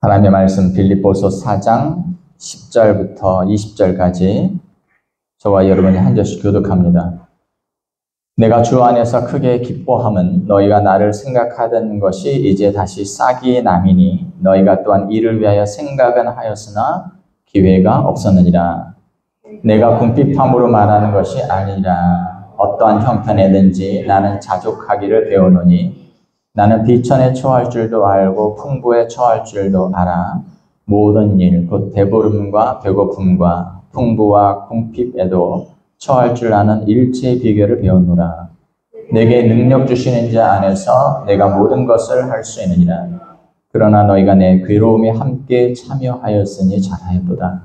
하나님의 말씀 빌립보서 4장 10절부터 20절까지 저와 여러분이 한 절씩 교독합니다. 내가 주 안에서 크게 기뻐함은 너희가 나를 생각하던 것이 이제 다시 싹이 남이니 너희가 또한 이를 위하여 생각은 하였으나 기회가 없었느니라. 내가 궁핍함으로 말하는 것이 아니라 어떠한 형편에든지 나는 자족하기를 배우노니 나는 비천에 처할 줄도 알고 풍부에 처할 줄도 알아. 모든 일, 곧 배부름과 배고픔과 풍부와 궁핍에도 처할 줄 아는 일체의 비결을 배우노라. 내게 능력 주시는 자 안에서 내가 모든 것을 할 수 있느니라. 그러나 너희가 내 괴로움에 함께 참여하였으니 잘하였도다.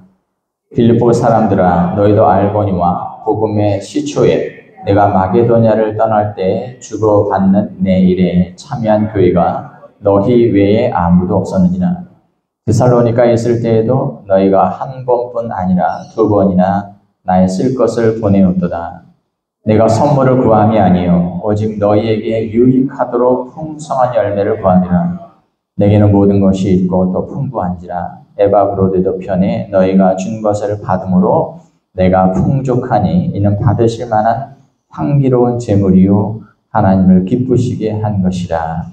빌립보 사람들아, 너희도 알거니와 복음의 시초에 내가 마게도냐를 떠날 때 주고받는 내 일에 참여한 교회가 너희 외에 아무도 없었느니라. 데살로니가에 있을 때에도 너희가 한 번뿐 아니라 두 번이나 나의 쓸 것을 보내었도다. 내가 선물을 구함이 아니요 오직 너희에게 유익하도록 풍성한 열매를 구함이라. 내게는 모든 것이 있고 또 풍부한지라. 에바브로데도 편에 너희가 준 것을 받음으로 내가 풍족하니 이는 받으실 만한 향기로운 제물이요 하나님을 기쁘시게 한 것이라.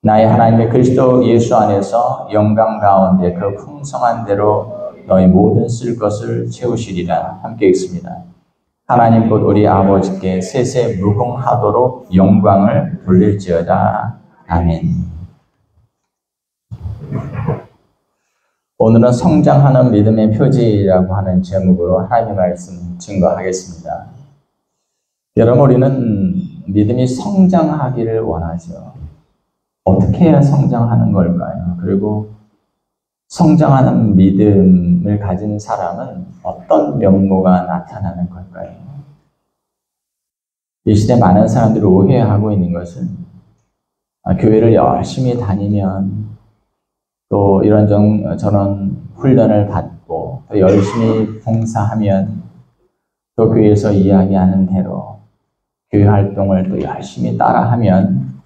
나의 하나님의 그리스도 예수 안에서 영광 가운데 그 풍성한 대로 너희 모든 쓸 것을 채우시리라. 함께 읽습니다. 하나님 곧 우리 아버지께 세세 무궁하도록 영광을 돌릴지어다. 아멘. 오늘은 성장하는 믿음의 표지라고 하는 제목으로 하나님의 말씀 증거하겠습니다. 여러분, 우리는 믿음이 성장하기를 원하죠. 어떻게 해야 성장하는 걸까요? 그리고 성장하는 믿음을 가진 사람은 어떤 면모가 나타나는 걸까요? 이 시대 많은 사람들이 오해하고 있는 것은 교회를 열심히 다니면 또 이런저런 훈련을 받고 또 열심히 봉사하면 또 교회에서 이야기하는 대로 교회 활동을 또 열심히 따라하면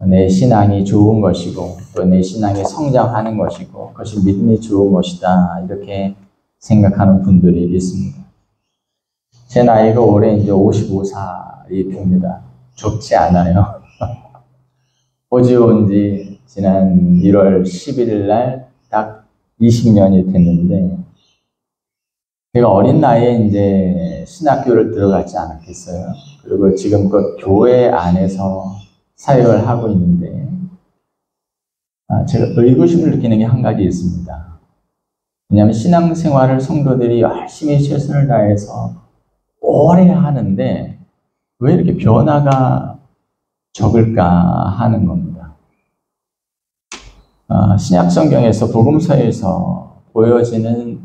내 신앙이 좋은 것이고 또 내 신앙이 성장하는 것이고 그것이 믿음이 좋은 것이다, 이렇게 생각하는 분들이 있습니다. 제 나이가 올해 이제 55살이 됩니다. 좋지 않아요. 호주에 온 지 지난 1월 11일 날 딱 20년이 됐는데, 제가 어린 나이에 이제 신학교를 들어가지 않았겠어요. 그리고 지금껏 교회 안에서 사역을 하고 있는데, 제가 의구심을 느끼는 게 한 가지 있습니다. 왜냐하면 신앙생활을 성도들이 열심히 최선을 다해서 오래 하는데 왜 이렇게 변화가 적을까 하는 겁니다. 신약성경에서 복음서에서 보여지는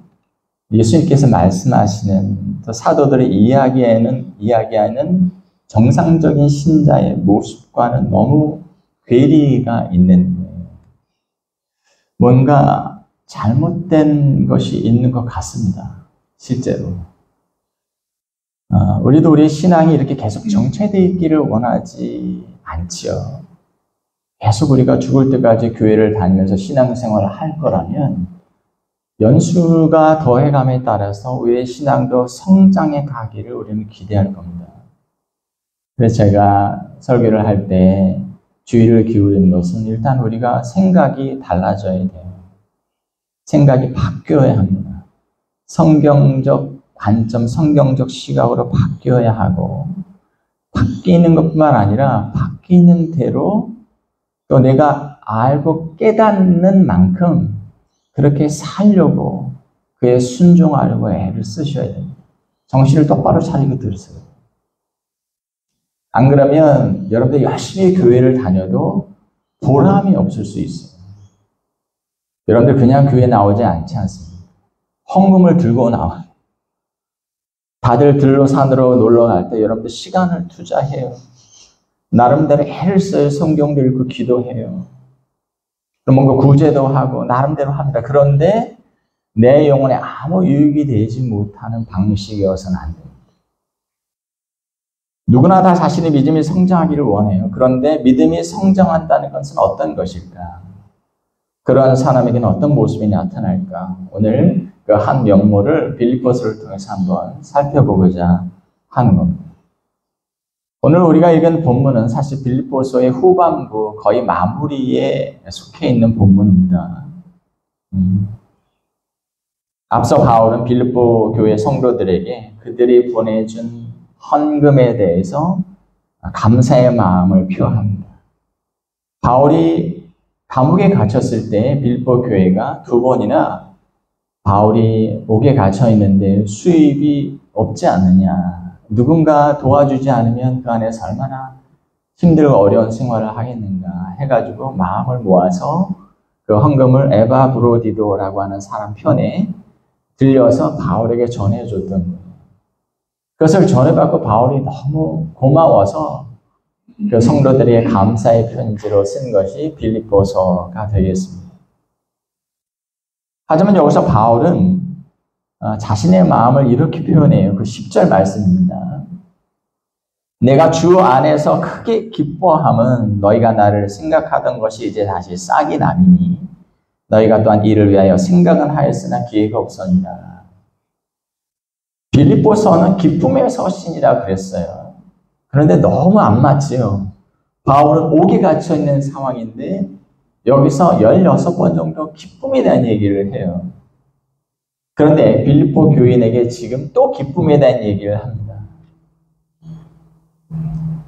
예수님께서 말씀하시는 또 사도들이 이야기하는 정상적인 신자의 모습과는 너무 괴리가 있는 거예요. 뭔가 잘못된 것이 있는 것 같습니다. 실제로. 우리도 우리의 신앙이 이렇게 계속 정체되어 있기를 원하지 않지요. 계속 우리가 죽을 때까지 교회를 다니면서 신앙생활을 할 거라면 연수가 더해감에 따라서 우리의 신앙도 성장해 가기를 우리는 기대할 겁니다. 그래서 제가 설교를 할 때 주의를 기울이는 것은 일단 우리가 생각이 달라져야 돼요. 생각이 바뀌어야 합니다. 성경적 관점, 성경적 시각으로 바뀌어야 하고, 바뀌는 것뿐만 아니라 바뀌는 대로 또 내가 알고 깨닫는 만큼 그렇게 살려고, 그에 순종하려고 애를 쓰셔야 됩니다. 정신을 똑바로 차리고 들으세요. 안 그러면 여러분들 열심히 교회를 다녀도 보람이 없을 수 있어요. 여러분들 그냥 교회 나오지 않지 않습니까? 헌금을 들고 나와요. 다들 들로 산으로 놀러 갈 때 여러분들 시간을 투자해요. 나름대로 애를 써요. 성경도 읽고 기도해요. 뭔가 구제도 하고 나름대로 합니다. 그런데 내 영혼에 아무 유익이 되지 못하는 방식이어서는 안 됩니다. 누구나 다 자신의 믿음이 성장하기를 원해요. 그런데 믿음이 성장한다는 것은 어떤 것일까? 그런 사람에게는 어떤 모습이 나타날까? 오늘 그 한 면모를 빌립보서를 통해서 한번 살펴보고자 하는 겁니다. 오늘 우리가 읽은 본문은 사실 빌립보서의 후반부 거의 마무리에 속해 있는 본문입니다. 앞서 바울은 빌립보 교회 성도들에게 그들이 보내준 헌금에 대해서 감사의 마음을 표합니다. 바울이 감옥에 갇혔을 때 빌립보 교회가 2번이나 바울이 옥에 갇혀 있는데 수입이 없지 않느냐, 누군가 도와주지 않으면 그 안에서 얼마나 힘들고 어려운 생활을 하겠는가 해가지고 마음을 모아서 그 헌금을 에바브로디도라고 하는 사람 편에 들려서 바울에게 전해줬던 거예요. 그것을 전해받고 바울이 너무 고마워서 그 성도들에게 감사의 편지로 쓴 것이 빌립보서가 되겠습니다. 하지만 여기서 바울은 자신의 마음을 이렇게 표현해요. 그 10절 말씀입니다. 내가 주 안에서 크게 기뻐함은 너희가 나를 생각하던 것이 이제 다시 싹이 남이니 너희가 또한 이를 위하여 생각은 하였으나 기회가 없었느니라. 빌립보서는 기쁨의 서신이라 그랬어요. 그런데 너무 안 맞지요. 바울은 옥에 갇혀 있는 상황인데 여기서 16번 정도 기쁨에 대한 얘기를 해요. 그런데 빌립보 교인에게 지금 또 기쁨에 대한 얘기를 합니다.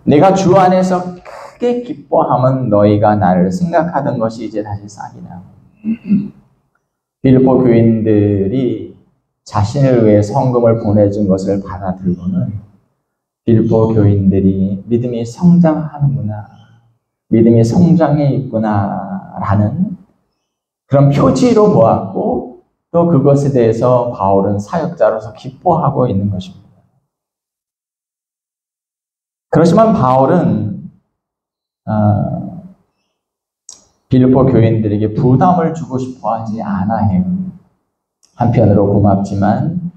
내가 주 안에서 크게 기뻐함은 너희가 나를 생각하던 것이 이제 다시 싹이 나. 빌립보 교인들이 자신을 위해 헌금을 보내준 것을 받아들고는 빌립보 교인들이 믿음이 성장하는구나, 믿음이 성장해 있구나라는 그런 표지로 보았고 또 그것에 대해서 바울은 사역자로서 기뻐하고 있는 것입니다. 그렇지만 바울은 빌립보 교인들에게 부담을 주고 싶어 하지 않아 해요. 한편으로 고맙지만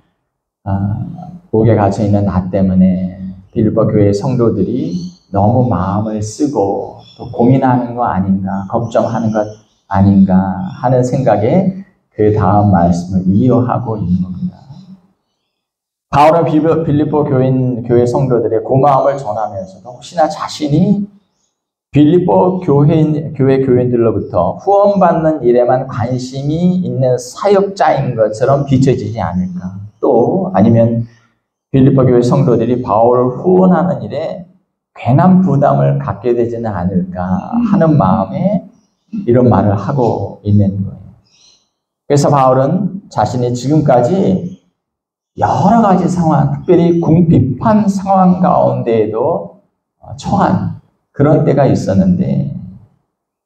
옥에 갇혀 있는 나 때문에 빌립보 교회 성도들이 너무 마음을 쓰고 또 고민하는 거 아닌가, 걱정하는 것 아닌가 하는 생각에 그 다음 말씀을 이어하고 있는 겁니다. 바울은 빌립보 교회 성도들의 고마움을 전하면서도 혹시나 자신이 빌립보 교회 교인들로부터 후원받는 일에만 관심이 있는 사역자인 것처럼 비춰지지 않을까, 또 아니면 빌립보 교회 성도들이 바울을 후원하는 일에 괜한 부담을 갖게 되지는 않을까 하는 마음에 이런 말을 하고 있는 거예요. 그래서 바울은 자신이 지금까지 여러 가지 상황, 특별히 궁핍한 상황 가운데에도 처한 그런 때가 있었는데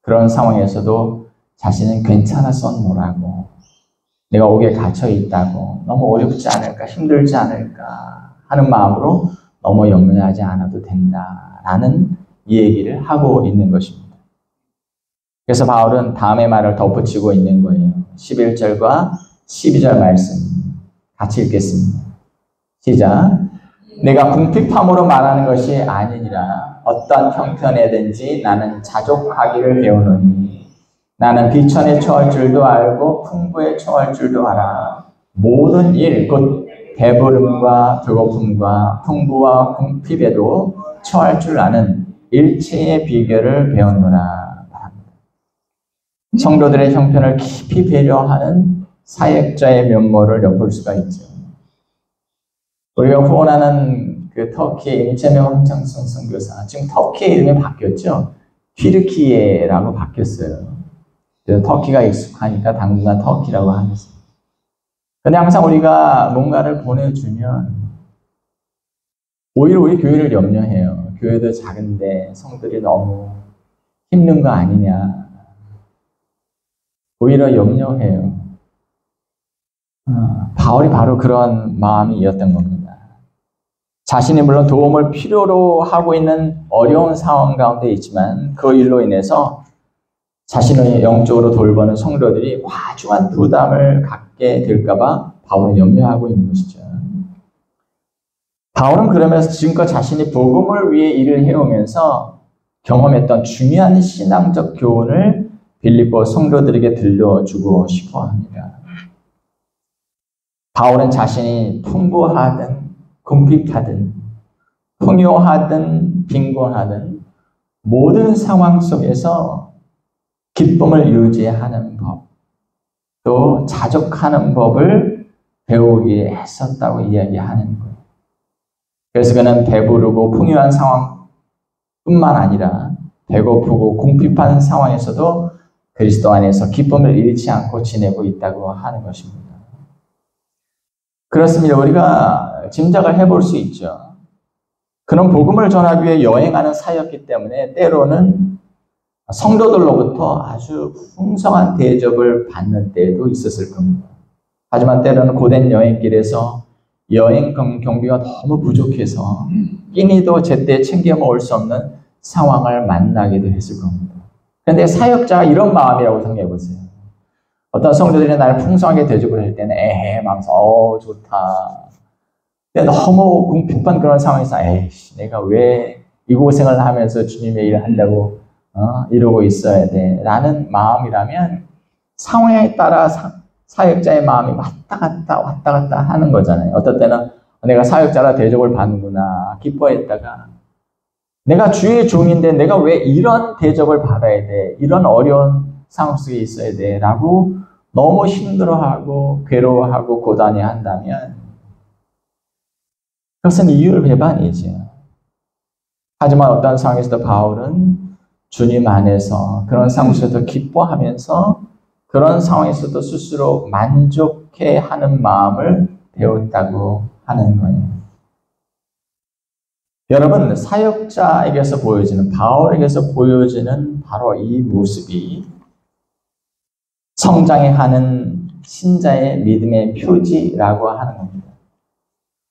그런 상황에서도 자신은 괜찮았었노라고, 내가 옥에 갇혀 있다고 너무 어렵지 않을까, 힘들지 않을까 하는 마음으로 너무 염려하지 않아도 된다라는 이 얘기를 하고 있는 것입니다. 그래서 바울은 다음의 말을 덧붙이고 있는 거예요. 11절과 12절 말씀 같이 읽겠습니다. 시작. 내가 궁핍함으로 말하는 것이 아니니라. 어떤 형편에든지 나는 자족하기를 배우노니 나는 비천에 처할 줄도 알고 풍부에 처할 줄도 알아. 모든 일 곧 배부름과 배고픔과 풍부와 궁핍에도 처할 줄 아는 일체의 비결을 배웠노라. 성도들의 형편을 깊이 배려하는 사역자의 면모를 엿볼 수가 있죠. 우리가 후원하는 그 터키의 임채명 황창성 선교사, 지금 터키의 이름이 바뀌었죠. 튀르키예라고 바뀌었어요. 그래서 터키가 익숙하니까 당분간 터키라고 하겠습니다. 근데 항상 우리가 뭔가를 보내주면 오히려 우리 교회를 염려해요. 교회도 작은데 성들이 너무 힘든 거 아니냐. 오히려 염려해요. 바울이 바로 그런 마음이었던 겁니다. 자신이 물론 도움을 필요로 하고 있는 어려운 상황 가운데 있지만 그 일로 인해서 자신을 영적으로 돌보는 성도들이 과중한 부담을 갖게 될까 봐 바울은 염려하고 있는 것이죠. 바울은 그러면서 지금껏 자신이 복음을 위해 일을 해오면서 경험했던 중요한 신앙적 교훈을 빌립보 성도들에게 들려주고 싶어 합니다. 바울은 자신이 풍부하든 궁핍하든 풍요하든 빈곤하든 모든 상황 속에서 기쁨을 유지하는 법, 또 자족하는 법을 배우기 했었다고 이야기하는 거예요. 그래서 그는 배부르고 풍요한 상황뿐만 아니라 배고프고 궁핍한 상황에서도 그리스도 안에서 기쁨을 잃지 않고 지내고 있다고 하는 것입니다. 그렇습니다. 우리가 짐작을 해볼 수 있죠. 그는 복음을 전하기 위해 여행하는 사였기 때문에 때로는 성도들로부터 아주 풍성한 대접을 받는 때도 있었을 겁니다. 하지만 때로는 고된 여행길에서 여행 경비가 너무 부족해서 끼니도 제때 챙겨 먹을 수 없는 상황을 만나기도 했을 겁니다. 그런데 사역자가 이런 마음이라고 생각해 보세요. 어떤 성도들이 나를 풍성하게 대접을 할 때는 에헤 하면서 좋다. 근데 너무 궁핍한 그런 상황에서 에이씨 내가 왜 이 고생을 하면서 주님의 일을 하려고 이러고 있어야 돼 라는 마음이라면 상황에 따라 사역자의 마음이 왔다 갔다 하는 거잖아요. 어떨 때는 내가 사역자라 대접을 받는구나 기뻐했다가 내가 주의 종인데 내가 왜 이런 대접을 받아야 돼? 이런 어려운 상황 속에 있어야 돼? 라고 너무 힘들어하고 괴로워하고 고단해한다면 그것은 이율 배반이죠. 하지만 어떤 상황에서도 바울은 주님 안에서 그런 상황 속에서 기뻐하면서 그런 상황에서도 스스로 만족해하는 마음을 배웠다고 하는 거예요. 여러분, 사역자에게서 보여지는, 바울에게서 보여지는 바로 이 모습이 성장해가는 신자의 믿음의 표지라고 하는 겁니다.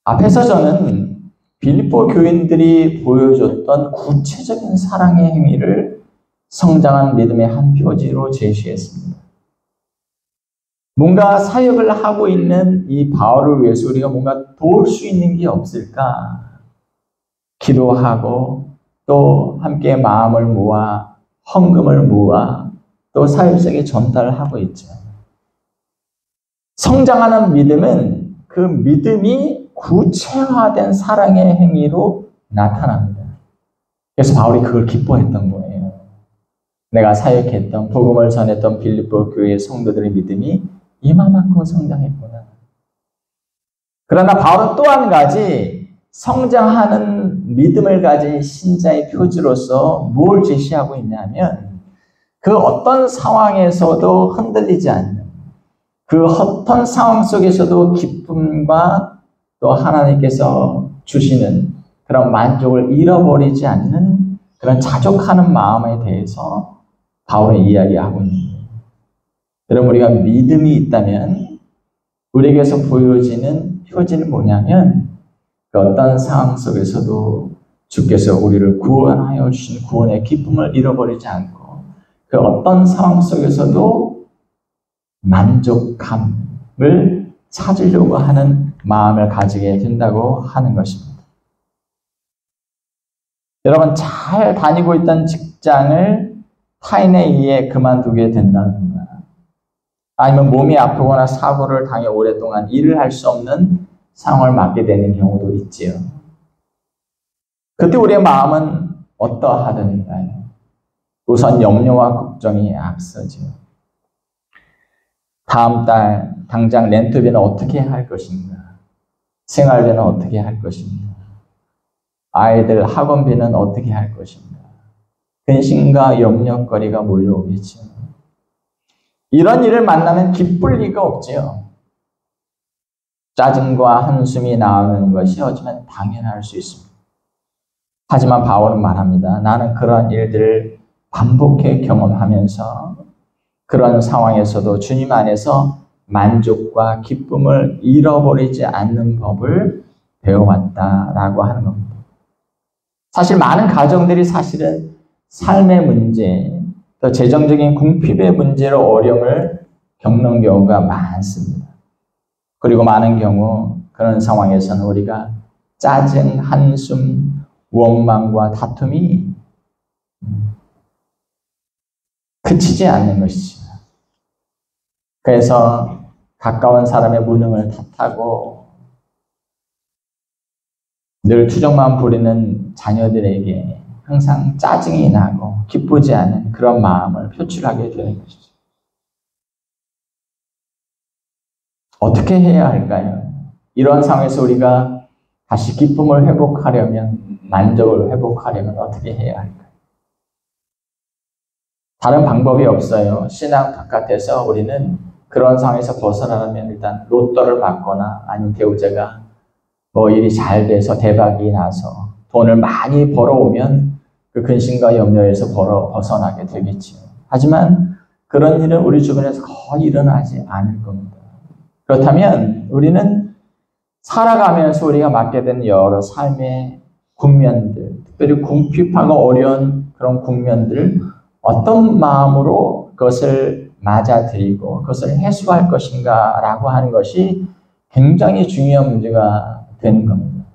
앞에서 저는 빌립보 교인들이 보여줬던 구체적인 사랑의 행위를 성장한 믿음의 한 표지로 제시했습니다. 뭔가 사역을 하고 있는 이 바울을 위해서 우리가 뭔가 도울 수 있는 게 없을까? 기도하고 또 함께 마음을 모아 헌금을 모아 또 사역자에게 전달을 하고 있죠. 성장하는 믿음은 그 믿음이 구체화된 사랑의 행위로 나타납니다. 그래서 바울이 그걸 기뻐했던 거예요. 내가 사역했던 복음을 전했던 빌립보 교회 성도들의 믿음이 이만큼 성장했구나. 그러나 바울은 또 한 가지 성장하는 믿음을 가진 신자의 표지로서 뭘 제시하고 있냐면 그 어떤 상황에서도 흔들리지 않는 그 어떤 상황 속에서도 기쁨과 또 하나님께서 주시는 그런 만족을 잃어버리지 않는 그런 자족하는 마음에 대해서 바울은 이야기하고 있는 거예요. 여러분 우리가 믿음이 있다면 우리에게서 보여지는 표지는 뭐냐면 그 어떤 상황 속에서도 주께서 우리를 구원하여 주신 구원의 기쁨을 잃어버리지 않고 그 어떤 상황 속에서도 만족감을 찾으려고 하는 마음을 가지게 된다고 하는 것입니다. 여러분 잘 다니고 있던 직장을 타인에 의해 그만두게 된다든가 아니면 몸이 아프거나 사고를 당해 오랫동안 일을 할 수 없는 상황을 맞게 되는 경우도 있지요. 그때 우리의 마음은 어떠하던가요? 우선 염려와 걱정이 앞서지요. 다음 달 당장 렌트비는 어떻게 할 것인가? 생활비는 어떻게 할 것인가? 아이들 학원비는 어떻게 할 것인가? 근심과 염려거리가 몰려오겠죠. 이런 일을 만나면 기쁠 리가 없지요. 짜증과 한숨이 나오는 것이 어쩌면 당연할 수 있습니다. 하지만 바울은 말합니다. 나는 그러한 일들을 반복해 경험하면서 그런 상황에서도 주님 안에서 만족과 기쁨을 잃어버리지 않는 법을 배워왔다라고 하는 겁니다. 사실 많은 가정들이 사실은 삶의 문제, 또 재정적인 궁핍의 문제로 어려움을 겪는 경우가 많습니다. 그리고 많은 경우 그런 상황에서는 우리가 짜증, 한숨, 원망과 다툼이 그치지 않는 것이죠. 그래서 가까운 사람의 무능을 탓하고 늘 투정만 부리는 자녀들에게 항상 짜증이 나고 기쁘지 않은 그런 마음을 표출하게 되는 것이죠. 어떻게 해야 할까요? 이런 상황에서 우리가 다시 기쁨을 회복하려면, 만족을 회복하려면 어떻게 해야 할까요? 다른 방법이 없어요. 신앙 바깥에서 우리는 그런 상황에서 벗어나려면 일단 로또를 맞거나 아니면 배우자가 일이 잘 돼서 대박이 나서 돈을 많이 벌어오면 그 근심과 염려에서 벗어나게 되겠지요. 하지만 그런 일은 우리 주변에서 거의 일어나지 않을 겁니다. 그렇다면 우리는 살아가면서 우리가 맞게 되는 여러 삶의 국면들, 특별히 궁핍하고 어려운 그런 국면들, 어떤 마음으로 그것을 맞아들이고 그것을 해소할 것인가 라고 하는 것이 굉장히 중요한 문제가 되는 겁니다.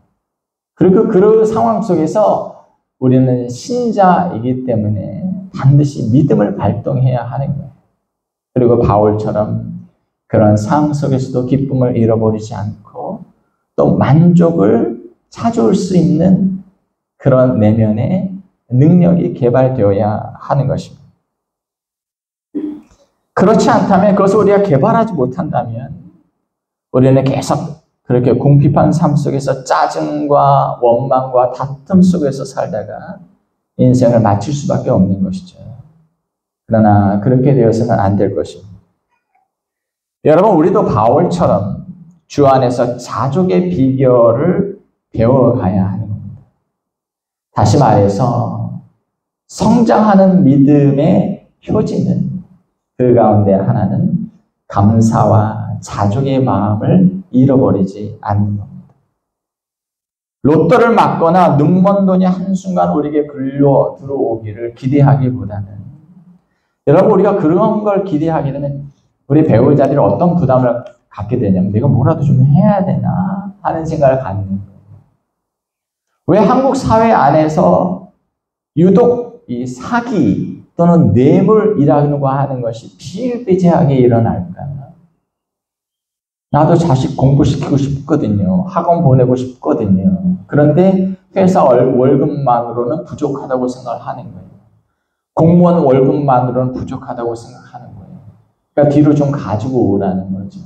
그리고 그 상황 속에서 우리는 신자이기 때문에 반드시 믿음을 발동해야 하는 거예요. 그리고 바울처럼 그런 상황 속에서도 기쁨을 잃어버리지 않고 또 만족을 찾아올 수 있는 그런 내면의 능력이 개발되어야 하는 것입니다. 그렇지 않다면, 그것을 우리가 개발하지 못한다면 우리는 계속 그렇게 궁핍한 삶 속에서 짜증과 원망과 다툼 속에서 살다가 인생을 마칠 수밖에 없는 것이죠. 그러나 그렇게 되어서는 안 될 것입니다. 여러분, 우리도 바울처럼 주 안에서 자족의 비결을 배워가야 하는 겁니다. 다시 말해서 성장하는 믿음의 표지는 그 가운데 하나는 감사와 자족의 마음을 잃어버리지 않는 겁니다. 로또를 맞거나 눈먼 돈이 한순간 우리에게 굴려 들어오기를 기대하기보다는, 여러분, 우리가 그런 걸 기대하게 되면 우리 배우자들이 어떤 부담을 갖게 되냐면 내가 뭐라도 좀 해야 되나 하는 생각을 갖는 거예요. 왜 한국 사회 안에서 유독 이 사기 또는 뇌물이라고 하는 것이 비일비재하게 일어날까요? 나도 자식 공부시키고 싶거든요. 학원 보내고 싶거든요. 그런데 회사 월급만으로는 부족하다고 생각을 하는 거예요. 공무원 월급만으로는 부족하다고 생각하는 거예요. 그러니까 뒤로 좀 가지고 오라는 거죠.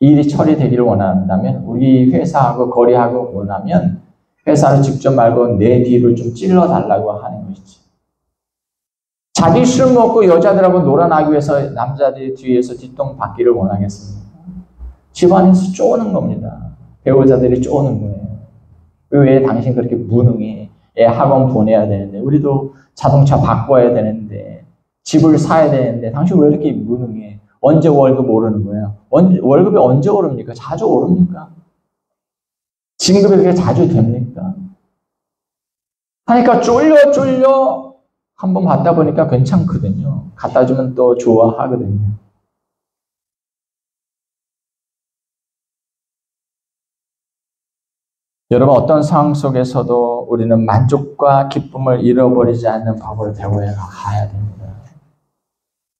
일이 처리되기를 원한다면, 우리 회사하고 거래하고 원하면 회사를 직접 말고 내 뒤를 좀 찔러달라고 하는 것이지. 자기 술 먹고 여자들하고 놀아나기 위해서 남자들이 뒤에서 뒤통 받기를 원하겠습니까? 집안에서 쪼는 겁니다. 배우자들이 쪼는 거예요. 왜 당신 그렇게 무능해? 애 학원 보내야 되는데, 우리도 자동차 바꿔야 되는데, 집을 사야 되는데, 당신 왜 이렇게 무능해? 언제 월급 오르는 거예요? 월급이 언제 오릅니까? 자주 오릅니까? 진급이 그렇게 자주 됩니까? 하니까 쫄려 한번 받다 보니까 괜찮거든요. 갖다 주면 또 좋아하거든요. 여러분, 어떤 상황 속에서도 우리는 만족과 기쁨을 잃어버리지 않는 법을 배워야 가야 됩니다.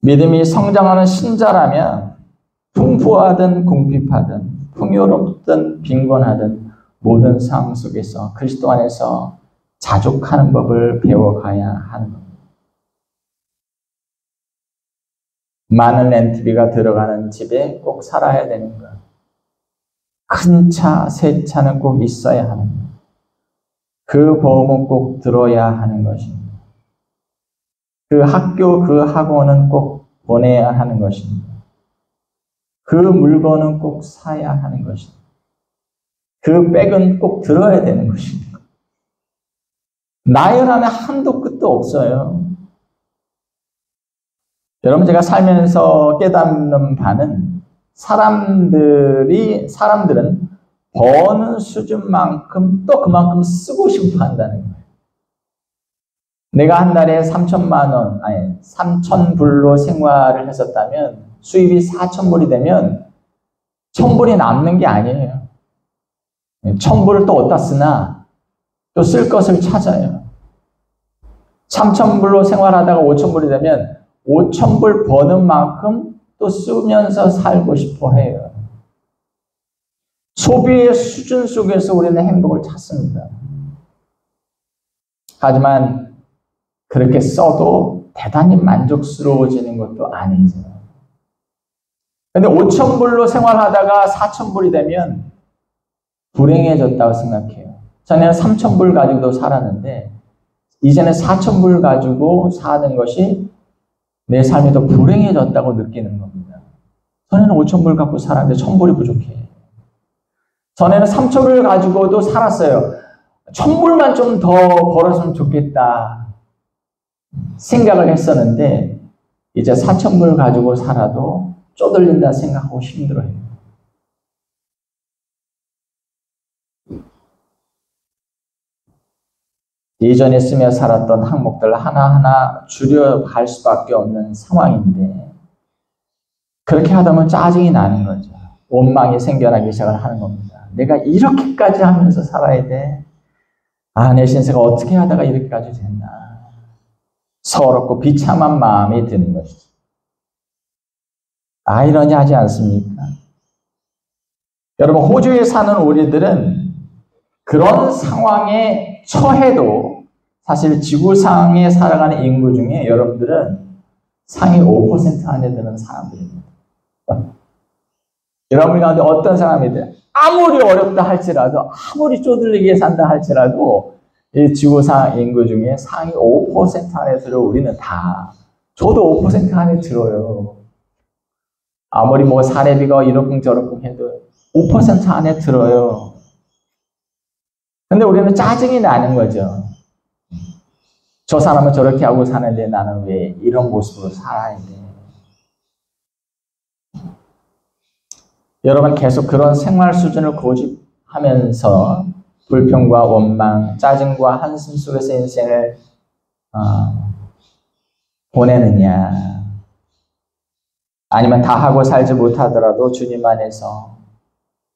믿음이 성장하는 신자라면 풍부하든 궁핍하든 풍요롭든 빈곤하든 모든 상황 속에서 그리스도 안에서 자족하는 법을 배워가야 하는 겁니다. 많은 렌트비가 들어가는 집에 꼭 살아야 되는 것. 큰 차, 새 차는 꼭 있어야 하는 것. 그 보험은 꼭 들어야 하는 것입니다. 그 학교, 그 학원은 꼭 보내야 하는 것입니다. 그 물건은 꼭 사야 하는 것입니다. 그 백은 꼭 들어야 되는 것입니다. 나열하면 한도 끝도 없어요. 여러분, 제가 살면서 깨닫는 바는 사람들은 버는 수준만큼 또 그만큼 쓰고 싶어 한다는 거예요. 내가 한 달에 3,000불로 생활을 했었다면 수입이 4,000불이 되면 1,000불이 남는 게 아니에요. 1,000불을 또 어디다 쓰나 또 쓸 것을 찾아요. 3,000불로 생활하다가 5,000불이 되면 5,000불 버는 만큼 또 쓰면서 살고 싶어 해요. 소비의 수준 속에서 우리는 행복을 찾습니다. 하지만 그렇게 써도 대단히 만족스러워지는 것도 아니죠. 근데 5,000불로 생활하다가 4,000불이 되면 불행해졌다고 생각해요. 전에는 3,000불 가지고도 살았는데 이제는 4,000불 가지고 사는 것이 내 삶이 더 불행해졌다고 느끼는 겁니다. 전에는 5,000불 갖고 살았는데 1,000불이 부족해. 전에는 3,000불 가지고도 살았어요. 1,000불만 좀 더 벌었으면 좋겠다 생각을 했었는데 이제 4,000불 가지고 살아도 쪼들린다 생각하고 힘들어요. 예전에 쓰며 살았던 항목들 하나하나 줄여갈 수밖에 없는 상황인데 그렇게 하다 보면 짜증이 나는 거죠. 원망이 생겨나기 시작을 하는 겁니다. 내가 이렇게까지 하면서 살아야 돼? 아, 내 신세가 어떻게 하다가 이렇게까지 됐나? 서럽고 비참한 마음이 드는 것이죠. 아이러니하지 않습니까? 여러분, 호주에 사는 우리들은 그런 상황에 처해도 사실 지구상에 살아가는 인구 중에 여러분들은 상위 5% 안에 드는 사람들입니다. 여러분 가운데 어떤 사람이든 아무리 어렵다 할지라도 아무리 쪼들리게 산다 할지라도 이 지구상 인구 중에 상위 5% 안에 들어 우리는 다 저도 5% 안에 들어요. 아무리 뭐 사례비가 이러쿵저러쿵 해도 5% 안에 들어요. 근데 우리는 짜증이 나는 거죠. 저 사람은 저렇게 하고 사는데 나는 왜 이런 모습으로 살아야 돼? 여러분 계속 그런 생활 수준을 고집하면서 불평과 원망, 짜증과 한숨 속에서 인생을 보내느냐? 아니면 다 하고 살지 못하더라도 주님 안에서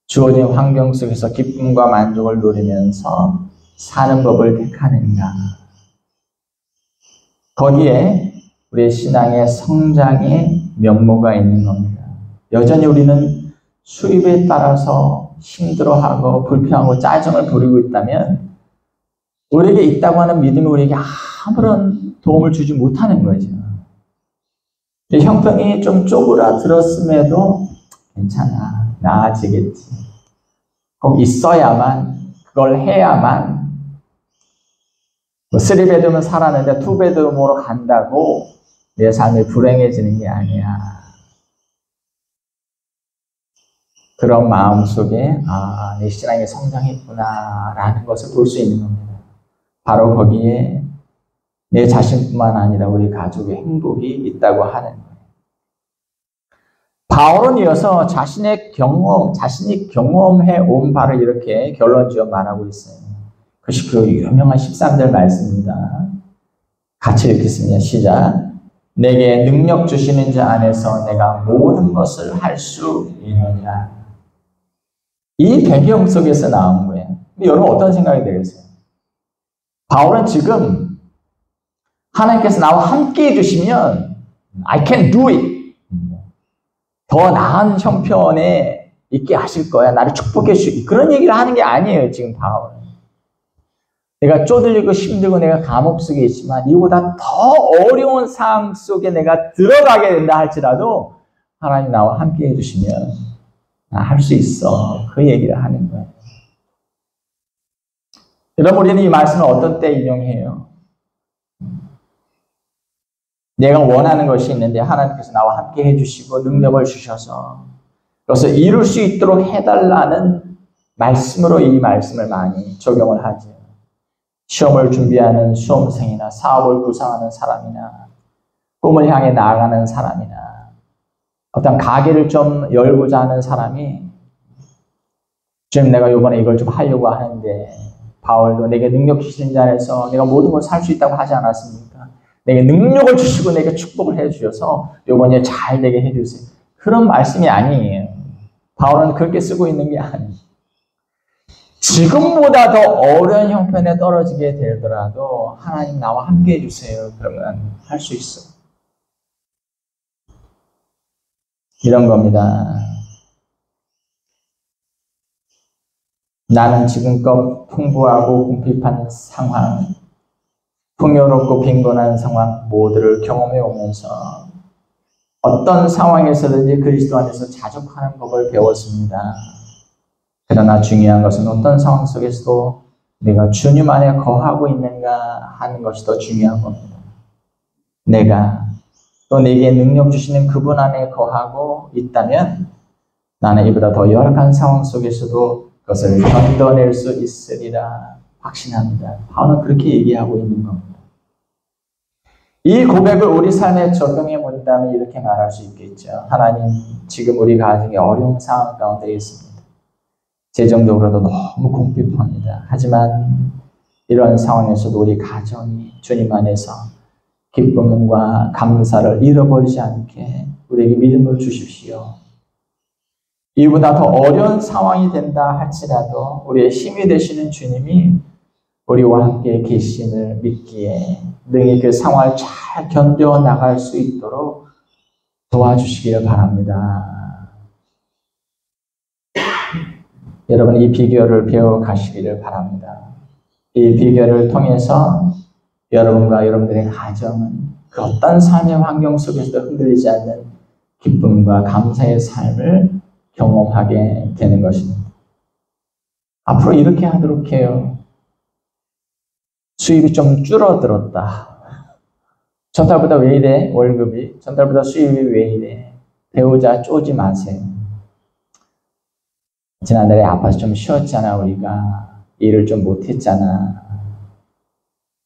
주어진 환경 속에서 기쁨과 만족을 누리면서 사는 법을 택하는가? 거기에 우리의 신앙의 성장의 면모가 있는 겁니다. 여전히 우리는 수입에 따라서 힘들어하고 불평하고 짜증을 부리고 있다면 우리에게 있다고 하는 믿음이 우리에게 아무런 도움을 주지 못하는 거죠. 형편이 좀 쪼그라들었음에도 괜찮아, 나아지겠지. 꼭 있어야만, 그걸 해야만, 뭐 3베드룸은 살았는데 2베드룸으로 간다고 내 삶이 불행해지는 게 아니야. 그런 마음 속에 내 신앙이 성장했구나 라는 것을 볼 수 있는 겁니다. 바로 거기에 내 자신뿐만 아니라 우리 가족의 행복이 있다고 하는 거예요. 바울은 이어서 자신이 경험해 온 바를 이렇게 결론지어 말하고 있어요. 그것이 그 유명한 13절 말씀입니다. 같이 읽겠습니다. 시작. 내게 능력 주시는 자 안에서 내가 모든 것을 할 수 있느니라. 이 배경 속에서 나온 거예요. 여러분 어떤 생각이 들으세요? 바울은 지금 하나님께서 나와 함께 해주시면 I can do it. 더 나은 형편에 있게 하실 거야. 나를 축복해 주시고 그런 얘기를 하는 게 아니에요. 지금 바울은. 내가 쪼들리고 힘들고 내가 감옥 속에 있지만 이보다 더 어려운 상황 속에 내가 들어가게 된다 할지라도 하나님 나와 함께 해주시면 나 할 수 있어. 그 얘기를 하는 거예요. 여러분 우리는 이 말씀을 어떤 때 인용해요? 내가 원하는 것이 있는데 하나님께서 나와 함께 해주시고 능력을 주셔서 그래서 이룰 수 있도록 해달라는 말씀으로 이 말씀을 많이 적용을 하죠. 시험을 준비하는 수험생이나 사업을 구상하는 사람이나 꿈을 향해 나아가는 사람이나 어떤 가게를 좀 열고자 하는 사람이 지금 내가 이번에 이걸 좀 하려고 하는데 바울도 내게 능력 주신 자 안에서 내가 모든 걸 살 수 있다고 하지 않았습니까? 내게 능력을 주시고 내게 축복을 해주셔서 이번에 잘 되게 해주세요. 그런 말씀이 아니에요. 바울은 그렇게 쓰고 있는 게 아니에요. 지금보다 더 어려운 형편에 떨어지게 되더라도 하나님 나와 함께 해주세요. 그러면 할 수 있어. 이런 겁니다. 나는 지금껏 풍부하고 궁핍한 상황, 풍요롭고 빈곤한 상황 모두를 경험해 오면서 어떤 상황에서든지 그리스도 안에서 자족하는 법을 배웠습니다. 그러나 중요한 것은 어떤 상황 속에서도 내가 주님 안에 거하고 있는가 하는 것이 더 중요한 겁니다. 내가 또 내게 능력 주시는 그분 안에 거하고 있다면 나는 이보다 더 열악한 상황 속에서도 그것을 견뎌낼 수 있으리라 확신합니다. 바울은 그렇게 얘기하고 있는 겁니다. 이 고백을 우리 삶에 적용해 본다면 이렇게 말할 수 있겠죠. 하나님, 지금 우리 가정에 어려운 상황 가운데 있습니다. 재정적으로도 너무 궁핍합니다. 하지만 이런 상황에서도 우리 가정이 주님 안에서 기쁨과 감사를 잃어버리지 않게 우리에게 믿음을 주십시오. 이보다 더 어려운 상황이 된다 할지라도 우리의 힘이 되시는 주님이 우리와 함께 계심을 믿기에 능히 그 상황을 잘 견뎌 나갈 수 있도록 도와주시기를 바랍니다. 여러분, 이 비결을 배워 가시기를 바랍니다. 이 비결을 통해서 여러분과 여러분들의 가정은 그 어떤 삶의 환경 속에서도 흔들리지 않는 기쁨과 감사의 삶을 경험하게 되는 것입니다. 앞으로 이렇게 하도록 해요. 수입이 좀 줄어들었다. 전달보다 왜 이래? 월급이. 전달보다 수입이 왜 이래? 배우자 쪼지 마세요. 지난달에 아파서 좀 쉬었잖아, 우리가. 일을 좀 못했잖아.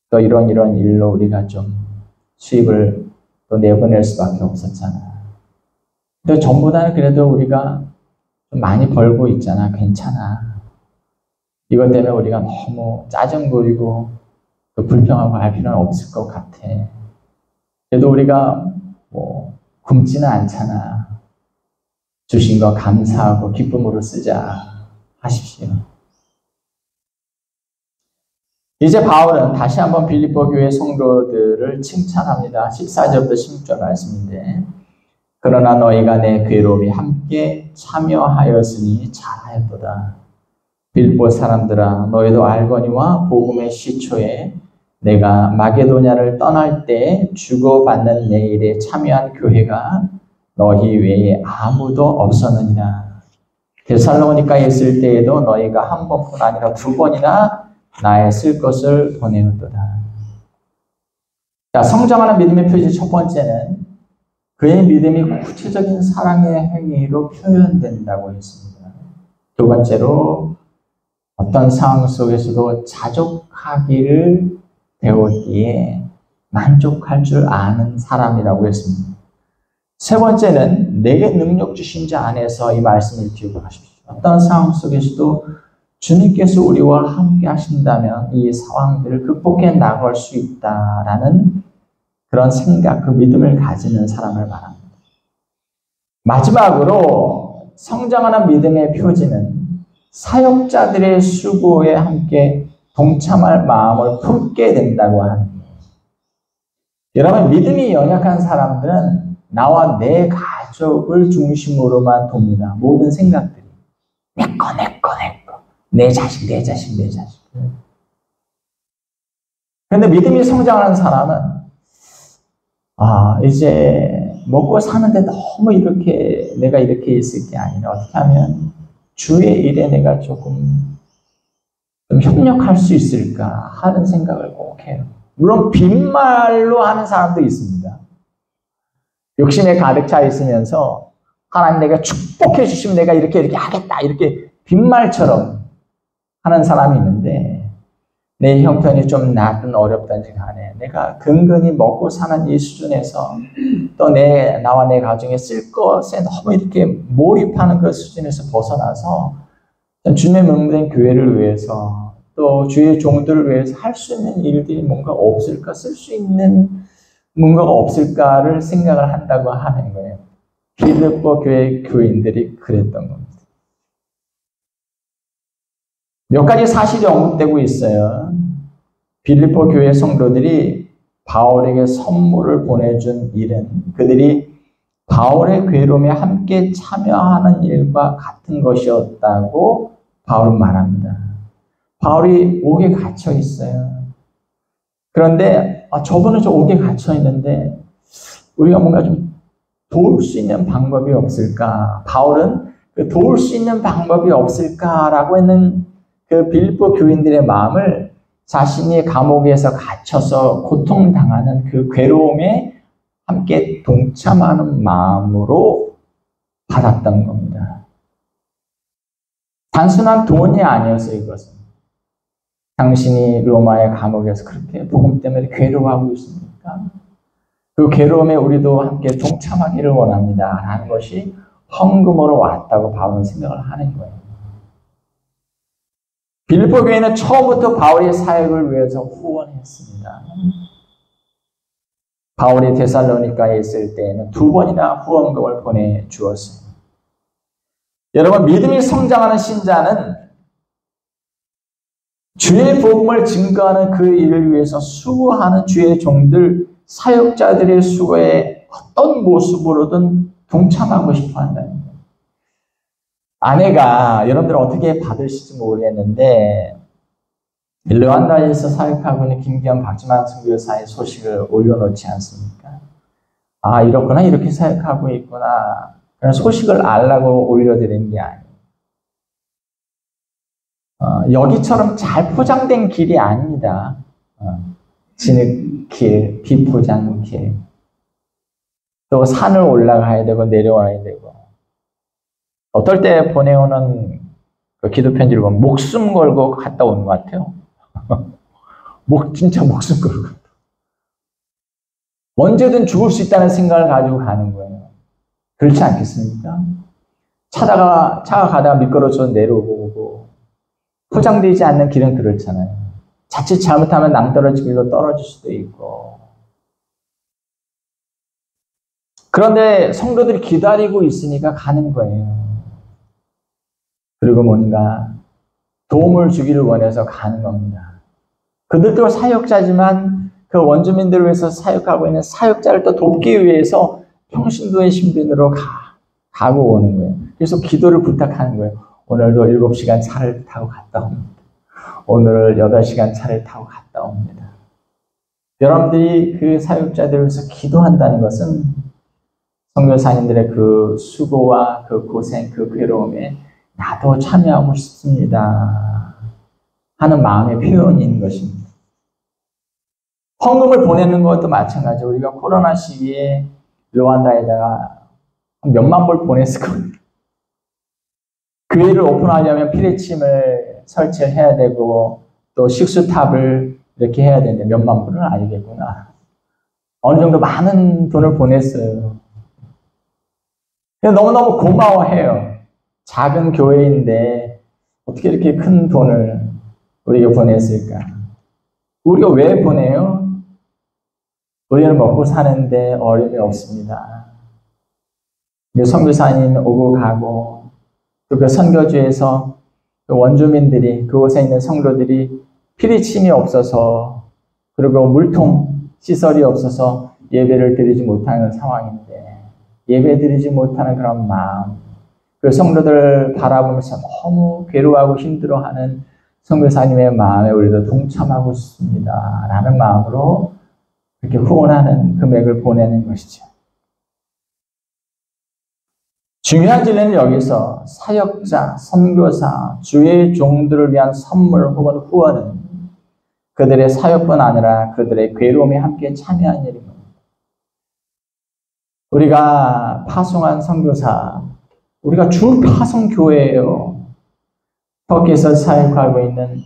또 이런 일로 우리가 좀 수입을 또 내보낼 수밖에 없었잖아. 근데 전보다는 그래도 우리가 좀 많이 벌고 있잖아. 괜찮아. 이것 때문에 우리가 너무 짜증 부리고 불평하고 할 필요는 없을 것 같아. 그래도 우리가 굶지는 않잖아. 주신 거 감사하고 기쁨으로 쓰자 하십시오. 이제 바울은 다시 한번 빌립보 교회 성도들을 칭찬합니다. 14절부터 16절 말씀인데, 그러나 너희가 내 괴로움에 함께 참여하였으니 잘하였도다. 빌립보 사람들아, 너희도 알거니와 복음의 시초에 내가 마게도냐를 떠날 때 주고받는 내 일에 참여한 교회가 너희 외에 아무도 없었느니라. 데살로니가에 있을 때에도 너희가 한 번뿐 아니라 두 번이나 나의 쓸 것을 보내었도다. 자, 성장하는 믿음의 표시 첫 번째는 그의 믿음이 구체적인 사랑의 행위로 표현된다고 했습니다. 두 번째로 어떤 상황 속에서도 자족하기를 배웠기에 만족할 줄 아는 사람이라고 했습니다. 세 번째는 내게 능력 주신 자 안에서 이 말씀을 기억하십시오. 어떤 상황 속에서도 주님께서 우리와 함께 하신다면 이 상황들을 극복해 나갈 수 있다라는 그런 생각, 그 믿음을 가지는 사람을 말합니다. 마지막으로 성장하는 믿음의 표지는 사역자들의 수고에 함께 동참할 마음을 품게 된다고 하는 거예요. 여러분, 믿음이 연약한 사람들은 나와 내 가족을 중심으로만 돕니다. 모든 생각들이. 내 거. 내 자식. 그런데 믿음이 성장하는 사람은 이제 먹고 사는데 너무 내가 이렇게 있을 게 아니라 어떻게 하면 주의 일에 내가 좀 협력할 수 있을까 하는 생각을 꼭 해요. 물론 빈말로 하는 사람도 있습니다. 욕심에 가득 차 있으면서 하나님 내가 축복해 주시면 내가 이렇게 하겠다 이렇게 빈말처럼 하는 사람이 있는데, 내 형편이 좀 나든 어렵든지 간에 내가 근근히 먹고 사는 이 수준에서 또 나와 내 가정에 쓸 것에 너무 이렇게 몰입하는 그 수준에서 벗어나서 주님의 명된 교회를 위해서 또 주의 종들을 위해서 할 수 있는 일들이 뭔가 없을까, 쓸 수 있는 뭔가가 없을까를 생각을 한다고 하는 거예요. 빌립보 교회 교인들이 그랬던 겁니다. 몇 가지 사실이 언급되고 있어요. 빌립보 교회 성도들이 바울에게 선물을 보내준 일은 그들이 바울의 괴로움에 함께 참여하는 일과 같은 것이었다고 바울은 말합니다. 바울이 옥에 갇혀 있어요. 그런데 저분은 저 옥에 갇혀 있는데 우리가 뭔가 좀 도울 수 있는 방법이 없을까? 바울은 그 도울 수 있는 방법이 없을까라고 했는 그 빌립보 교인들의 마음을 자신이 감옥에서 갇혀서 고통당하는 그 괴로움에 함께 동참하는 마음으로 받았던 겁니다. 단순한 돈이 아니어서 이것은. 당신이 로마의 감옥에서 그렇게 복음 때문에 괴로워하고 있습니까? 그 괴로움에 우리도 함께 동참하기를 원합니다. 라는 것이 헌금으로 왔다고 바울은 생각을 하는 거예요. 빌립보 교회는 처음부터 바울의 사역을 위해서 후원했습니다. 바울이 데살로니가에 있을 때에는 2번이나 후원금을 보내주었어요. 여러분, 믿음이 성장하는 신자는 주의 복음을 증거하는 그 일을 위해서 수고하는 주의 종들, 사역자들의 수고에 어떤 모습으로든 동참하고 싶어 한다는 거예요. 아내가 여러분들 어떻게 받으실지 모르겠는데 르완다에서 사역하고 있는 김기현 박지만 선교사의 소식을 올려놓지 않습니까? 아, 이렇구나, 이렇게 사역하고 있구나. 그런 소식을 알라고 올려드리는 게 아니에요. 여기처럼 잘 포장된 길이 아닙니다. 진흙길, 비포장길. 또 산을 올라가야 되고 내려와야 되고. 어떨 때 보내오는 그 기도 편지를 보면 목숨 걸고 갔다 오는 것 같아요. 진짜 목숨 걸고. 언제든 죽을 수 있다는 생각을 가지고 가는 거예요. 그렇지 않겠습니까? 차가 가다가 미끄러져서 내려오고, 포장되지 않는 길은 그렇잖아요. 자칫 잘못하면 낭떠러지 길로 떨어질 수도 있고. 그런데 성도들이 기다리고 있으니까 가는 거예요. 그리고 뭔가 도움을 주기를 원해서 가는 겁니다. 그들도 사역자지만 그 원주민들을 위해서 사역하고 있는 사역자를 또 돕기 위해서 평신도의 신분으로 가고 오는 거예요. 그래서 기도를 부탁하는 거예요. 오늘도 7시간 차를 타고 갔다 옵니다. 오늘 8시간 차를 타고 갔다 옵니다. 여러분들이 그 사역자들을 위해서 기도한다는 것은 선교사님들의 그 수고와 그 고생, 그 괴로움에 나도 참여하고 싶습니다 하는 마음의 표현인 것입니다. 헌금을 보내는 것도 마찬가지로 우리가 코로나 시기에 르완다에다가 몇만 불 보냈을 겁니다. 교회를 오픈하려면 피레침을 설치를 해야 되고 또 식수탑을 이렇게 해야 되는데 몇만 불은 아니겠구나. 어느 정도 많은 돈을 보냈어요. 너무너무 고마워해요. 작은 교회인데 어떻게 이렇게 큰 돈을 우리가 보냈을까? 우리가 왜 보내요? 우리는 먹고 사는데 어려움이 없습니다. 선교사님 오고 가고 또 그 선교지에서 그 원주민들이 그곳에 있는 성도들이 피리침이 없어서 그리고 물통 시설이 없어서 예배를 드리지 못하는 상황인데 예배 드리지 못하는 그런 마음, 그 성도들 바라보면서 너무 괴로워하고 힘들어하는 선교사님의 마음에 우리도 동참하고 싶습니다 라는 마음으로 이렇게 후원하는 금액을 보내는 것이죠. 중요한 진리는 여기서 사역자, 선교사, 주의 종들을 위한 선물 혹은 후원은 그들의 사역뿐 아니라 그들의 괴로움에 함께 참여한 일입니다. 우리가 파송한 선교사, 우리가 주 파송교회예요. 터키에서 사역하고 있는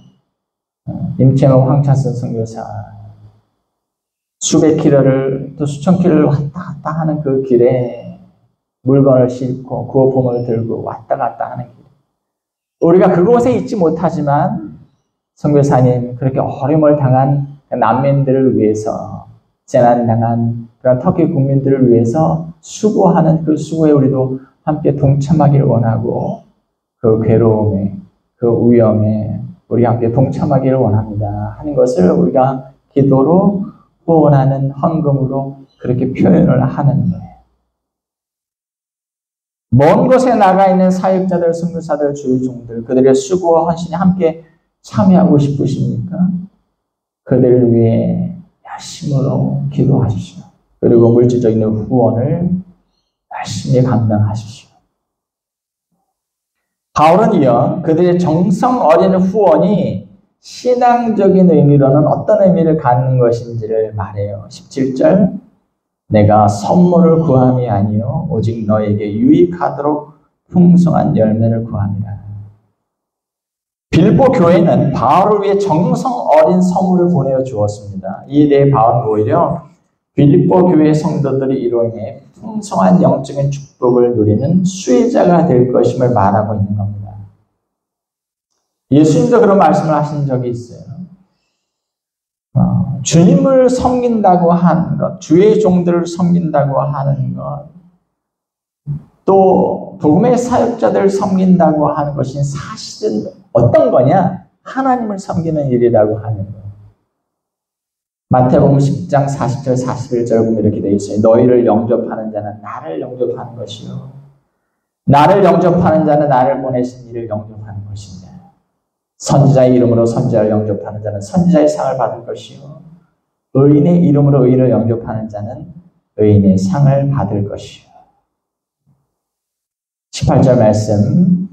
임채모 황찬선 선교사, 수백 킬로를 또 수천 킬로를 왔다 갔다 하는 그 길에 물건을 싣고 구호품을 들고 왔다 갔다 하는 길. 우리가 그곳에 있지 못하지만 선교사님 그렇게 어려움을 당한 난민들을 위해서 재난당한 그런 터키 국민들을 위해서 수고하는 그 수고에 우리도 함께 동참하기를 원하고 그 괴로움에 그 위험에 우리 함께 동참하기를 원합니다 하는 것을 우리가 기도로 후원하는 헌금으로 그렇게 표현을 하는 거예요. 먼 곳에 나가 있는 사역자들, 선교사들, 주의 종들, 그들의 수고와 헌신에 함께 참여하고 싶으십니까? 그들을 위해 열심으로 기도하십시오. 그리고 물질적인 후원을 열심히 감당하십시오. 바울은 이어 그들의 정성 어린 후원이 신앙적인 의미로는 어떤 의미를 갖는 것인지를 말해요. 17절, 내가 선물을 구함이 아니요 오직 너에게 유익하도록 풍성한 열매를 구함이라. 빌보 교회는 바울을 위해 정성 어린 선물을 보내어 주었습니다. 이에 대해 바울은 오히려 빌립보 교회 성도들이 이로 인해 풍성한 영적인 축복을 누리는 수혜자가 될 것임을 말하고 있는 겁니다. 예수님도 그런 말씀을 하신 적이 있어요. 주님을 섬긴다고 하는 것, 주의 종들을 섬긴다고 하는 것, 또 복음의 사역자들을 섬긴다고 하는 것이 사실은 어떤 거냐? 하나님을 섬기는 일이라고 하는 것. 마태복음 10장 40절 41절 보면 이렇게 되어 있어요. 너희를 영접하는 자는 나를 영접하는 것이요 나를 영접하는 자는 나를 보내신 이를 영접하는 것이냐. 선지자의 이름으로 선지자를 영접하는 자는 선지자의 상을 받을 것이요 의인의 이름으로 의인을 영접하는 자는 의인의 상을 받을 것이요. 18절 말씀,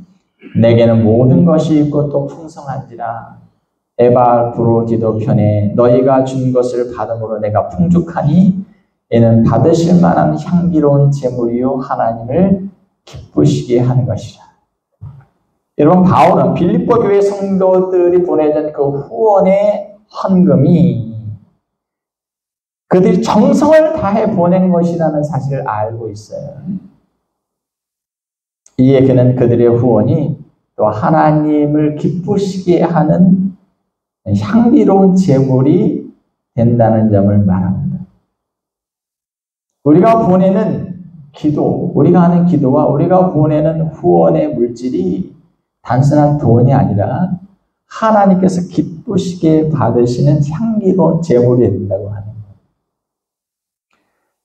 내게는 모든 것이 있고 또 풍성한지라 에바 브로디도 편에 너희가 준 것을 받음으로 내가 풍족하니 이는 받으실 만한 향기로운 제물이요 하나님을 기쁘시게 하는 것이라. 여러분, 바울은 빌립보 교회 성도들이 보내준 그 후원의 헌금이 그들이 정성을 다해 보낸 것이라는 사실을 알고 있어요. 이에 그는 그들의 후원이 또 하나님을 기쁘시게 하는 향기로운 제물이 된다는 점을 말합니다. 우리가 보내는 기도, 우리가 하는 기도와 우리가 보내는 후원의 물질이 단순한 돈이 아니라 하나님께서 기쁘시게 받으시는 향기로운 제물이 된다고 하는 거예요.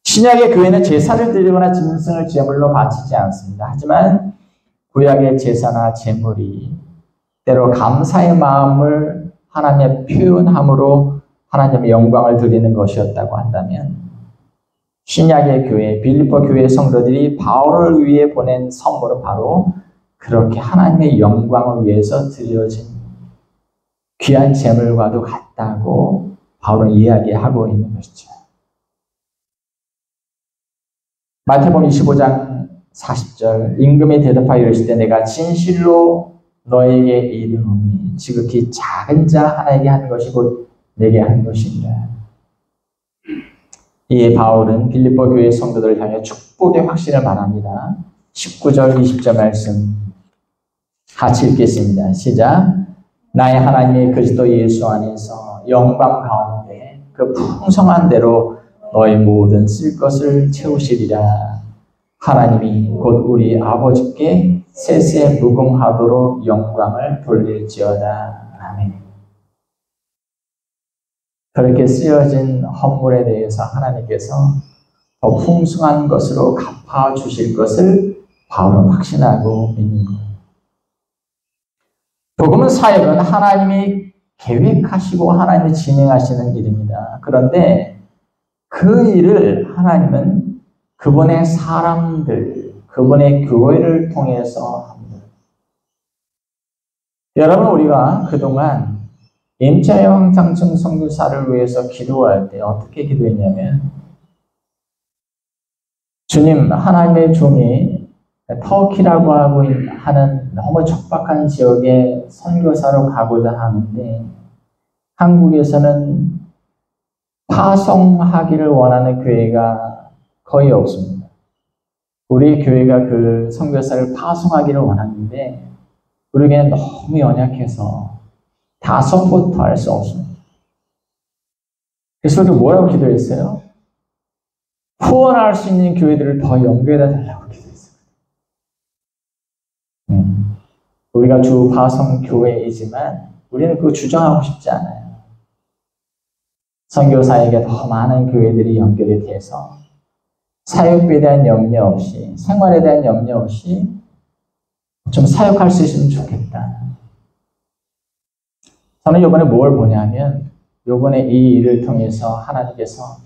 신약의 교회는 제사를 드리거나 짐승을 제물로 바치지 않습니다. 하지만 구약의 제사나 제물이 때로 감사의 마음을 하나님의 표현함으로 하나님의 영광을 드리는 것이었다고 한다면 신약의 교회, 빌립보 교회 성도들이 바울을 위해 보낸 선물은 바로 그렇게 하나님의 영광을 위해서 드려진 귀한 제물과도 같다고 바울은 이야기하고 있는 것이죠. 마태복음 25장 40절, 임금이 대답하여 이르시되 내가 진실로 너에게 이르노니 지극히 작은 자 하나에게 하는 것이 곧 내게 하는 것이니라. 이에 바울은 빌립보 교회 성도들을 향해 축복의 확신을 말합니다. 19절 20절 말씀 같이 읽겠습니다. 시작. 나의 하나님의 그리스도 예수 안에서 영광 가운데 그 풍성한 대로 너의 모든 쓸 것을 채우시리라. 하나님이 곧 우리 아버지께 세세 무궁하도록 영광을 돌릴지어다. 아멘. 그렇게 쓰여진 헌물에 대해서 하나님께서 더 풍성한 것으로 갚아주실 것을 바울은 확신하고 있는 거예요. 복음은 사역은 하나님이 계획하시고 하나님이 진행하시는 일입니다. 그런데 그 일을 하나님은 그분의 사람들, 그분의 교회를 통해서 합니다. 여러분, 우리가 그동안 임차의 황상층 선교사를 위해서 기도할 때 어떻게 기도했냐면, 주님, 하나님의 종이 터키라고 하는 너무 척박한 지역에 선교사로 가고자 하는데 한국에서는 파송하기를 원하는 교회가 거의 없습니다. 우리 교회가 그 선교사를 파송하기를 원하는데 우리 교회는 너무 연약해서 다 서포트할 수 없습니다. 그래서 우리 뭐라고 기도했어요? 후원할 수 있는 교회들을 더 연결해 달라고 기도했어요. 우리가 주 파송 교회이지만 우리는 그거 주장하고 싶지 않아요. 선교사에게 더 많은 교회들이 연결이 돼서 사역비에 대한 염려 없이, 생활에 대한 염려 없이 좀 사역할 수 있으면 좋겠다. 저는 이번에 뭘 보냐면, 이번에 이 일을 통해서 하나님께서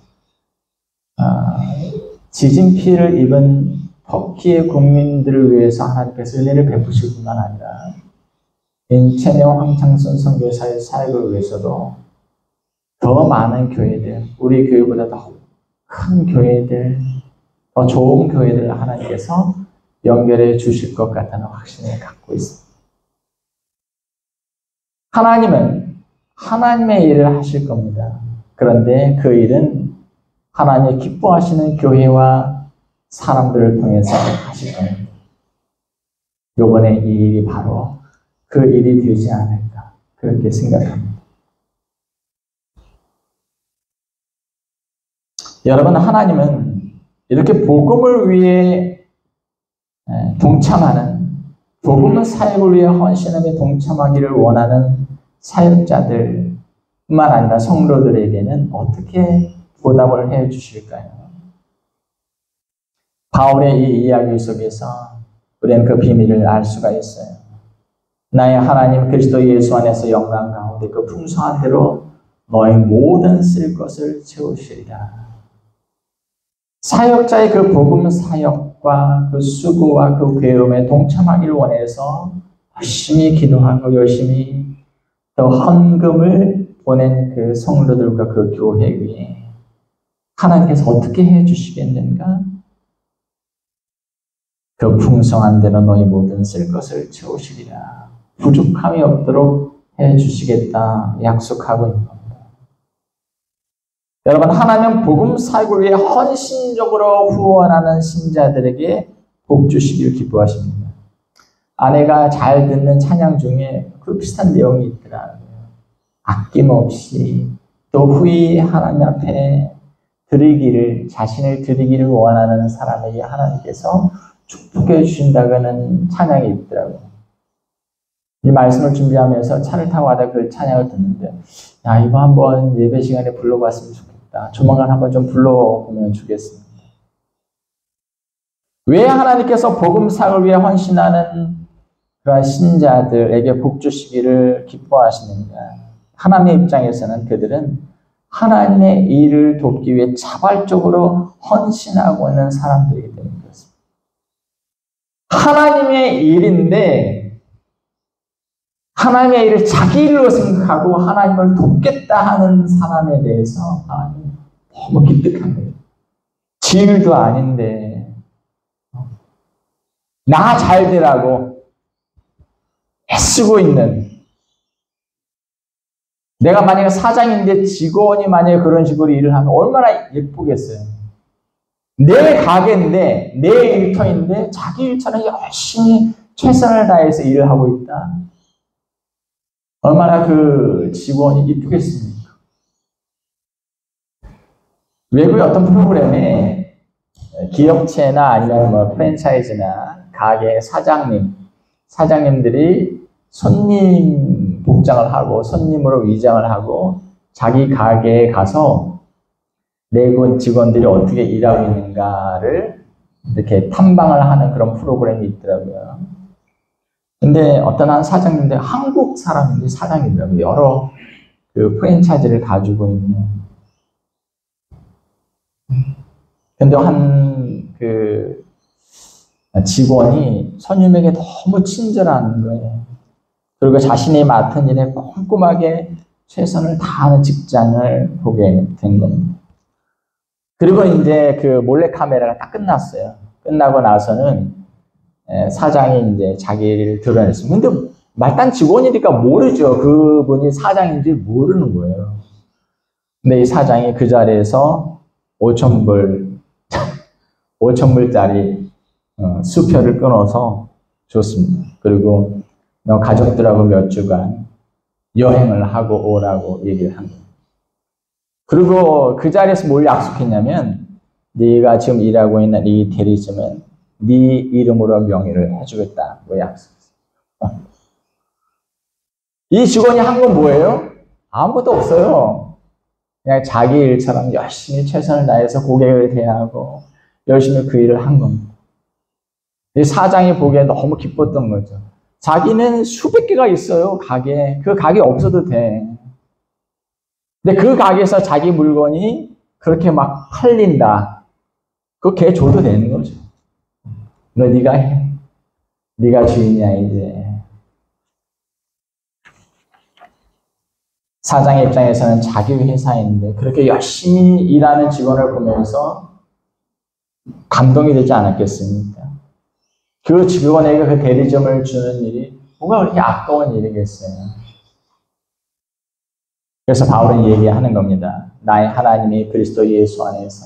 지진 피해를 입은 터키의 국민들을 위해서 하나님께서 은혜를 베푸실 뿐만 아니라 인천의 황창순 선교사의 사역을 위해서도 더 많은 교회들, 우리 교회보다 더 큰 교회들, 더 좋은 교회들을 하나님께서 연결해 주실 것 같다는 확신을 갖고 있습니다. 하나님은 하나님의 일을 하실 겁니다. 그런데 그 일은 하나님이 기뻐하시는 교회와 사람들을 통해서 하실 겁니다. 이번에 이 일이 바로 그 일이 되지 않을까 그렇게 생각합니다. 여러분, 하나님은 이렇게 복음을 위해 동참하는, 복음의 사역을 위해 헌신하며 동참하기를 원하는 사역자들뿐만 아니라 성도들에게는 어떻게 보답을 해 주실까요? 바울의 이 이야기 속에서 우리는 그 비밀을 알 수가 있어요. 나의 하나님 그리스도 예수 안에서 영광 가운데 그 풍성한 대로 너의 모든 쓸 것을 채우시리라. 사역자의 그 복음 사역과 그 수고와 그 괴로움에 동참하기를 원해서 열심히 기도하고 열심히 또 헌금을 보낸 그 성도들과 그 교회 위에 하나님께서 어떻게 해주시겠는가? 그 풍성한 대로 너희 모든 쓸 것을 채우시리라. 부족함이 없도록 해주시겠다 약속하고 있는 겁니다. 여러분, 하나님은 복음 사역을 위해 헌신적으로 후원하는 신자들에게 복 주시길 기뻐하십니다. 아내가 잘 듣는 찬양 중에 그 비슷한 내용이 있더라고요. 아낌없이 또 후히 하나님 앞에 드리기를, 자신을 드리기를 원하는 사람에게 하나님께서 축복해 주신다는 찬양이 있더라고요. 이 말씀을 준비하면서 차를 타고 가다 그 찬양을 듣는데, 야, 이거 한번 예배 시간에 불러봤으면 좋겠다. 조만간 한번 좀 불러보면 좋겠습니다. 왜 하나님께서 복음 사역을 위해 헌신하는 그런 신자들에게 복 주시기를 기뻐하시는가? 하나님의 입장에서는 그들은 하나님의 일을 돕기 위해 자발적으로 헌신하고 있는 사람들이기 때문에 그렇습니다. 하나님의 일인데 하나님의 일을 자기 일로 생각하고 하나님을 돕겠다 하는 사람에 대해서 하나님 너무 기특합니다. 지 일도 아닌데 나 잘 되라고 애쓰고 있는, 내가 만약에 사장인데 직원이 만약에 그런 식으로 일을 하면 얼마나 예쁘겠어요. 내 가게인데 내 일터인데 자기 일처럼 열심히 최선을 다해서 일을 하고 있다. 얼마나 그 직원이 이쁘겠습니까? 외국의 어떤 프로그램에 기업체나 아니면 뭐 프랜차이즈나 가게 사장님들이 손님 복장을 하고 손님으로 위장을 하고 자기 가게에 가서 내군 직원들이 어떻게 일하고 있는가를 이렇게 탐방을 하는 그런 프로그램이 있더라고요. 근데 어떤 한 사장님들, 한국 사람인데 사장이더라고요. 여러 그 프랜차이즈를 가지고 있는. 근데 한 그 직원이 손님에게 너무 친절한 거예요. 그리고 자신이 맡은 일에 꼼꼼하게 최선을 다하는 직장을 보게 된 겁니다. 그리고 이제 그 몰래카메라가 딱 끝났어요. 끝나고 나서는 사장이 이제 자기 일을 드러냈습니다. 근데 말단 직원이니까 모르죠. 그분이 사장인지 모르는 거예요. 근데 이 사장이 그 자리에서 5,000불짜리 수표를 끊어서 줬습니다. 그리고 너 가족들하고 몇 주간 여행을 하고 오라고 얘기를 한 거예요. 그리고 그 자리에서 뭘 약속했냐면, 네가 지금 일하고 있는 이 대리점은 네 이름으로 명의를 해주겠다고 약속했어요. 이 직원이 한 건 뭐예요? 아무것도 없어요. 그냥 자기 일처럼 열심히 최선을 다해서 고객을 대하고 열심히 그 일을 한 겁니다. 이 사장이 보기에 너무 기뻤던 거죠. 자기는 수백 개가 있어요, 가게. 그 가게 없어도 돼. 근데 그 가게에서 자기 물건이 그렇게 막 팔린다. 그거 걔 줘도 되는 거죠. 너 네가 해. 네가 주인이야 이제. 사장의 입장에서는 자기 회사인데 그렇게 열심히 일하는 직원을 보면서 감동이 되지 않았겠습니까? 그 직원에게 그 대리점을 주는 일이 뭐가 그렇게 아까운 일이겠어요. 그래서 바울은 얘기하는 겁니다. 나의 하나님이 그리스도 예수 안에서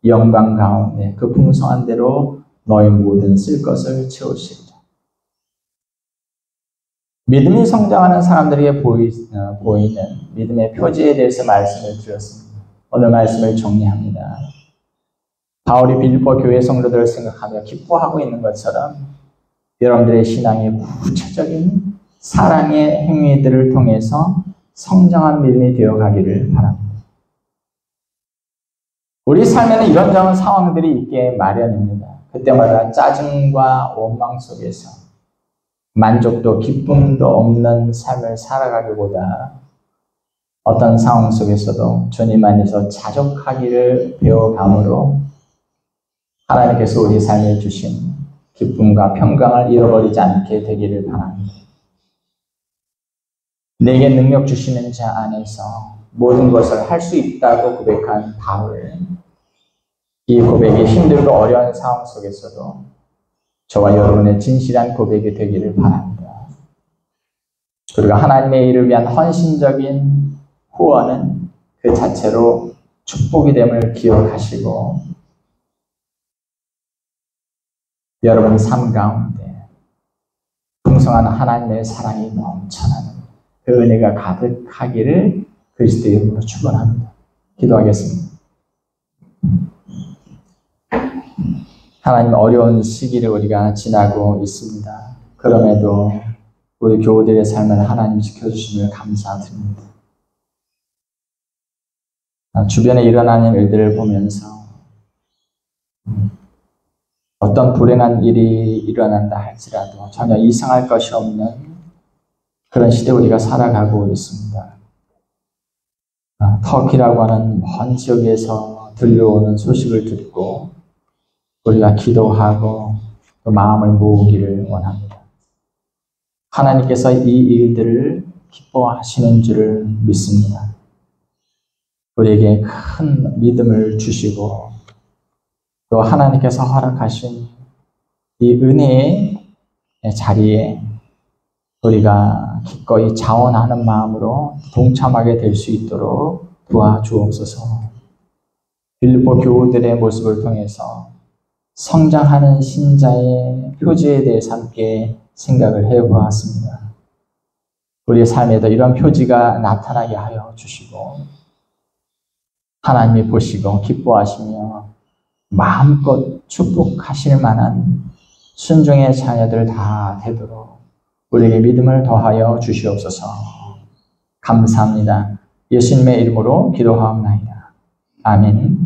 영광 가운데 그 풍성한 대로 너의 모든 쓸 것을 채우시리라. 믿음이 성장하는 사람들에게 보이는 믿음의 표지에 대해서 말씀을 드렸습니다. 오늘 말씀을 정리합니다. 바울이 빌립보 교회 성도들을 생각하며 기뻐하고 있는 것처럼 여러분들의 신앙의 구체적인 사랑의 행위들을 통해서 성장한 믿음이 되어가기를 바랍니다. 우리 삶에는 이런저런 상황들이 있게 마련입니다. 그때마다 짜증과 원망 속에서 만족도 기쁨도 없는 삶을 살아가기보다 어떤 상황 속에서도 주님 안에서 자족하기를 배워감으로 하나님께서 우리 삶에 주신 기쁨과 평강을 잃어버리지 않게 되기를 바랍니다. 내게 능력 주시는 자 안에서 모든 것을 할 수 있다고 고백한 바울, 이 고백이 힘들고 어려운 상황 속에서도 저와 여러분의 진실한 고백이 되기를 바랍니다. 그리고 하나님의 일을 위한 헌신적인 후원은 그 자체로 축복이 됨을 기억하시고 여러분 삶 가운데 풍성한 하나님의 사랑이 넘쳐나는 그 은혜가 가득하기를 그리스도의 이름으로 축원합니다. 기도하겠습니다. 하나님, 어려운 시기를 우리가 지나고 있습니다. 그럼에도 우리 교우들의 삶을 하나님 지켜주심을 감사드립니다. 주변에 일어나는 일들을 보면서 어떤 불행한 일이 일어난다 할지라도 전혀 이상할 것이 없는 그런 시대에 우리가 살아가고 있습니다. 터키라고 하는 먼 지역에서 들려오는 소식을 듣고 우리가 기도하고 또 마음을 모으기를 원합니다. 하나님께서 이 일들을 기뻐하시는 줄을 믿습니다. 우리에게 큰 믿음을 주시고 또 하나님께서 허락하신 이 은혜의 자리에 우리가 기꺼이 자원하는 마음으로 동참하게 될 수 있도록 도와주옵소서. 빌립보 교우들의 모습을 통해서 성장하는 신자의 표지에 대해서 함께 생각을 해보았습니다. 우리의 삶에도 이런 표지가 나타나게 하여 주시고 하나님이 보시고 기뻐하시며 마음껏 축복하실 만한 순종의 자녀들 다 되도록 우리에게 믿음을 더하여 주시옵소서. 감사합니다. 예수님의 이름으로 기도하옵나이다. 아멘.